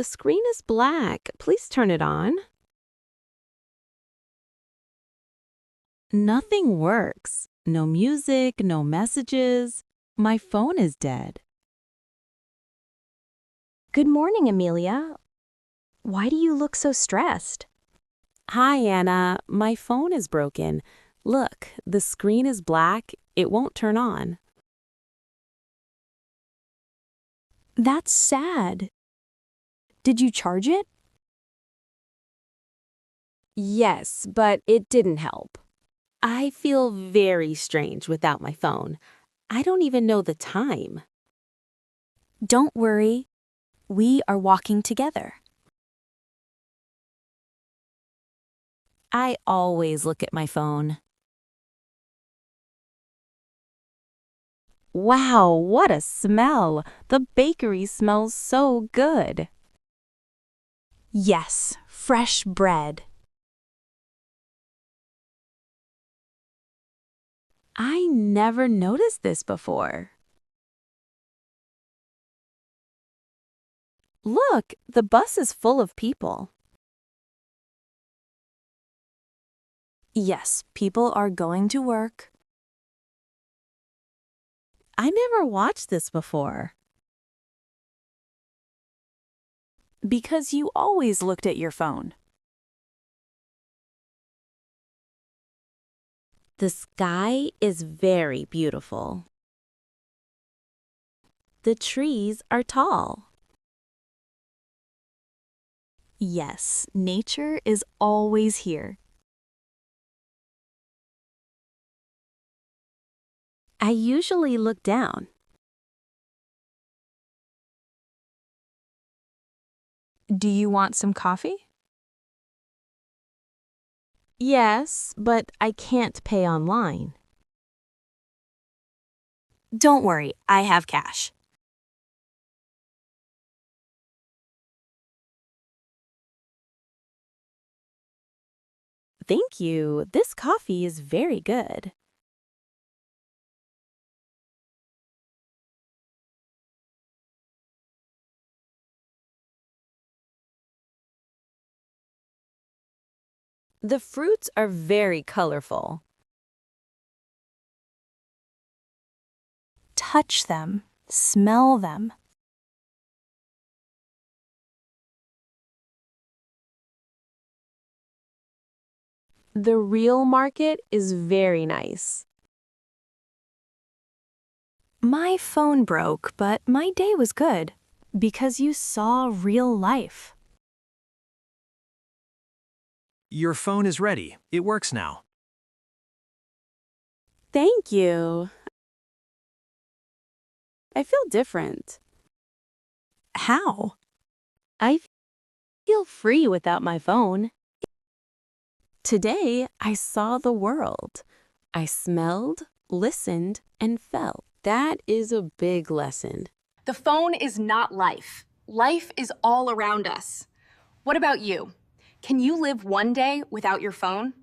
the screen is black. Please turn it on. Nothing works. No music, no messages. My phone is dead. Good morning, Amelia. Why do you look so stressed? Hi, Anna. My phone is broken. Look, the screen is black. It won't turn on. That's sad. Did you charge it? Yes, but it didn't help. I feel very strange without my phone. I don't even know the time. Don't worry. We are walking together. I always look at my phone. Wow, what a smell! The bakery smells so good. Yes, fresh bread. I never noticed this before. Look, the bus is full of people. Yes, people are going to work. I never watched this before. Because you always looked at your phone. The sky is very beautiful. The trees are tall. Yes, nature is always here. I usually look down. Do you want some coffee? Yes, but I can't pay online. Don't worry, I have cash. Thank you. This coffee is very good. The fruits are very colorful. Touch them, smell them. The real market is very nice. My phone broke, but my day was good because you saw real life. Your phone is ready. It works now. Thank you. I feel different. How? I feel free without my phone. Today, I saw the world. I smelled, listened, and felt. That is a big lesson. The phone is not life. Life is all around us. What about you? Can you live one day without your phone?